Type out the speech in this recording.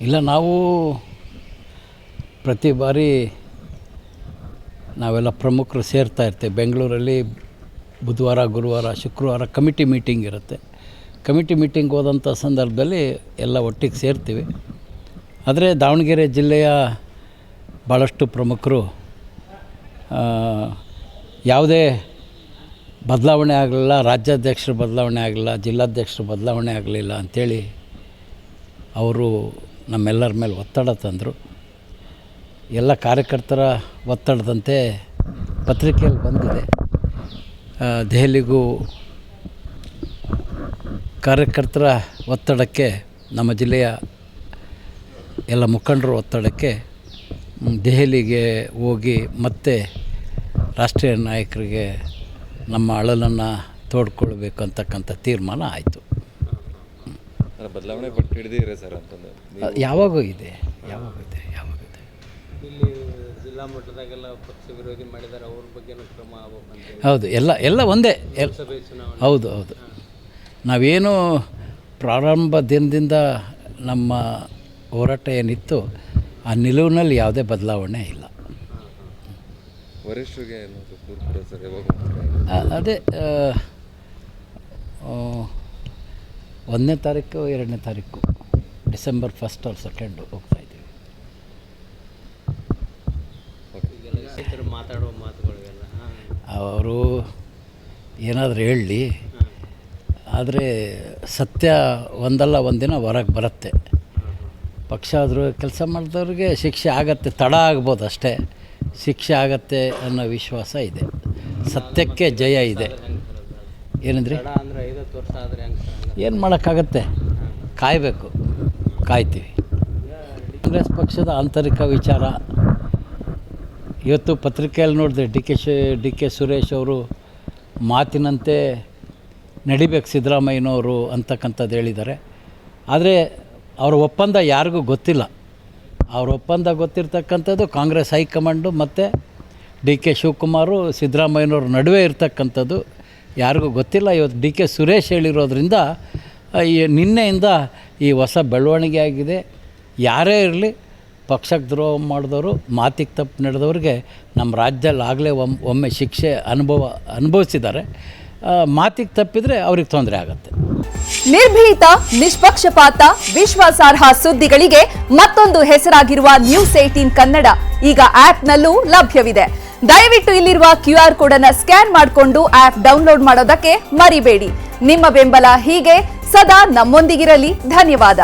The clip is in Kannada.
ಇಲ್ಲ, ನಾವು ಪ್ರತಿ ಬಾರಿ ನಾವೆಲ್ಲ ಪ್ರಮುಖರು ಸೇರ್ತಾ ಇರ್ತೇವೆ. ಬೆಂಗಳೂರಲ್ಲಿ ಬುಧವಾರ, ಗುರುವಾರ, ಶುಕ್ರವಾರ ಕಮಿಟಿ ಮೀಟಿಂಗ್ ಇರುತ್ತೆ. ಕಮಿಟಿ ಮೀಟಿಂಗ್ ಹೋದಂಥ ಸಂದರ್ಭದಲ್ಲಿ ಎಲ್ಲ ಒಟ್ಟಿಗೆ ಸೇರ್ತೀವಿ. ಆದರೆ ದಾವಣಗೆರೆ ಜಿಲ್ಲೆಯ ಭಾಳಷ್ಟು ಪ್ರಮುಖರು ಯಾವುದೇ ಬದಲಾವಣೆ ಆಗಲಿಲ್ಲ, ರಾಜ್ಯಾಧ್ಯಕ್ಷರ ಬದಲಾವಣೆ ಆಗಲಿಲ್ಲ, ಜಿಲ್ಲಾಧ್ಯಕ್ಷರ ಬದಲಾವಣೆ ಆಗಲಿಲ್ಲ ಅಂಥೇಳಿ ಅವರು ನಮ್ಮೆಲ್ಲರ ಮೇಲೆ ಒತ್ತಡ ತಂದರು. ಎಲ್ಲ ಕಾರ್ಯಕರ್ತರ ಒತ್ತಡದಂತೆ ಪತ್ರಿಕೆಯಲ್ಲಿ ಬಂದಿದೆ. ದೆಹಲಿಗೂ ಕಾರ್ಯಕರ್ತರ ಒತ್ತಡಕ್ಕೆ, ನಮ್ಮ ಜಿಲ್ಲೆಯ ಎಲ್ಲ ಮುಖಂಡರ ಒತ್ತಡಕ್ಕೆ ದೆಹಲಿಗೆ ಹೋಗಿ ಮತ್ತೆ ರಾಷ್ಟ್ರೀಯ ನಾಯಕರಿಗೆ ನಮ್ಮ ಅಳಲನ್ನು ತೋಡ್ಕೊಳ್ಬೇಕು ಅಂತಕ್ಕಂಥ ತೀರ್ಮಾನ ಆಯಿತು. ಬದಲಾವಣೆ ಪಟ್ಟು ಹಿಡಿದಿರಿ ಸರ್ ಅಂತಂದು ಯಾವಾಗೂ ಇದೆ. ಇಲ್ಲಿ ಜಿಲ್ಲಾ ಮಟ್ಟದಾಗೆಲ್ಲ ಪಕ್ಷ ವಿರೋಧಿ ಮಾಡಿದ್ದಾರೆ, ಅವ್ರ ಬಗ್ಗೆನೂ ಕ್ರಮ ಆಗಬೇಕು. ಹೌದು, ಎಲ್ಲ ಒಂದೇ. ಹೌದು. ನಾವೇನು ಪ್ರಾರಂಭ ದಿನದಿಂದ ನಮ್ಮ ಹೋರಾಟ ಏನಿತ್ತು ಆ ನಿಲುವಿನಲ್ಲಿ ಯಾವುದೇ ಬದಲಾವಣೆ ಇಲ್ಲ. ವರಿಷ್ಠರಿಗೆ ಅದೇ 1ನೇ ತಾರೀಕು 2ನೇ ತಾರೀಕು ಡಿಸೆಂಬರ್ 1 or 2 ಹೋಗ್ತಾ ಇದ್ದೀವಿ. ಮಾತಾಡುವ ಮಾತುಗಳಿಗೆಲ್ಲ ಅವರು ಏನಾದರೂ ಹೇಳಲಿ, ಆದರೆ ಸತ್ಯ ಒಂದಲ್ಲ ಒಂದಿನ ಹೊರಗೆ ಬರುತ್ತೆ. ಪಕ್ಷ ಆದರೂ ಕೆಲಸ ಮಾಡಿದವ್ರಿಗೆ ಶಿಕ್ಷೆ ಆಗತ್ತೆ, ತಡ ಆಗ್ಬೋದು ಅಷ್ಟೇ, ಶಿಕ್ಷೆ ಆಗತ್ತೆ ಅನ್ನೋ ವಿಶ್ವಾಸ ಇದೆ. ಸತ್ಯಕ್ಕೆ ಜಯ ಇದೆ. ಏನಂದ್ರಿ? ಅಂದರೆ 50 ವರ್ಷ ಆದರೆ ಏನು ಮಾಡೋಕ್ಕಾಗತ್ತೆ, ಕಾಯಬೇಕು, ಕಾಯ್ತೀವಿ. ಕಾಂಗ್ರೆಸ್ ಪಕ್ಷದ ಆಂತರಿಕ ವಿಚಾರ ಇವತ್ತು ಪತ್ರಿಕೆಯಲ್ಲಿ ನೋಡಿದೆ. ಡಿ ಕೆ ಸುರೇಶ್ ಅವರು ಮಾತಿನಂತೆ ನಡಿಬೇಕು ಸಿದ್ದರಾಮಯ್ಯನವರು ಅಂತಕ್ಕಂಥದ್ದು ಹೇಳಿದ್ದಾರೆ. ಆದರೆ ಅವ್ರ ಒಪ್ಪಂದ ಯಾರಿಗೂ ಗೊತ್ತಿಲ್ಲ. ಅವ್ರ ಒಪ್ಪಂದ ಗೊತ್ತಿರ್ತಕ್ಕಂಥದ್ದು ಕಾಂಗ್ರೆಸ್ ಹೈಕಮಾಂಡು ಮತ್ತು ಡಿ ಕೆ ಶಿವಕುಮಾರು ಸಿದ್ದರಾಮಯ್ಯನವ್ರ ನಡುವೆ ಇರ್ತಕ್ಕಂಥದ್ದು ಯಾರಿಗೂ ಗೊತ್ತಿಲ್ಲ. ಇವತ್ತು ಡಿ ಕೆ ಸುರೇಶ್ ಹೇಳಿರೋದ್ರಿಂದ ನಿನ್ನೆಯಿಂದ ಈ ಹೊಸ ಬೆಳವಣಿಗೆ ಆಗಿದೆ. ಯಾರೇ ಇರಲಿ, ಪಕ್ಷಕ್ಕೆ ದ್ರೋಹ ಮಾಡಿದವರು, ಮಾತಿಗೆ ತಪ್ಪು ನಡೆದವ್ರಿಗೆ ನಮ್ಮ ರಾಜ್ಯದಲ್ಲಿ ಆಗಲೇ ಒಮ್ಮೆ ಶಿಕ್ಷೆ ಅನುಭವಿಸಿದ್ದಾರೆ. ಮಾತಿಗೆ ತಪ್ಪಿದರೆ ಅವ್ರಿಗೆ ತೊಂದರೆ ಆಗುತ್ತೆ. ನಿರ್ಭೀತ, ನಿಷ್ಪಕ್ಷಪಾತ, ವಿಶ್ವಾಸಾರ್ಹ ಸುದ್ದಿಗಳಿಗೆ ಮತ್ತೊಂದು ಹೆಸರಾಗಿರುವ News18 ಕನ್ನಡ ಈಗ ಆಪ್ನಲ್ಲೂ ಲಭ್ಯವಿದೆ. ದಯವಿಟ್ಟು ಇಲ್ಲಿರುವ QR ಕೋಡ್ ಅನ್ನು ಸ್ಕ್ಯಾನ್ ಮಾಡಿಕೊಂಡು ಆಪ್ ಡೌನ್ಲೋಡ್ ಮಾಡೋದಕ್ಕೆ ಮರಿಬೇಡಿ. ನಿಮ್ಮ ಬೆಂಬಲ ಹೀಗೆ ಸದಾ ನಮ್ಮೊಂದಿಗಿರಲಿ. ಧನ್ಯವಾದ.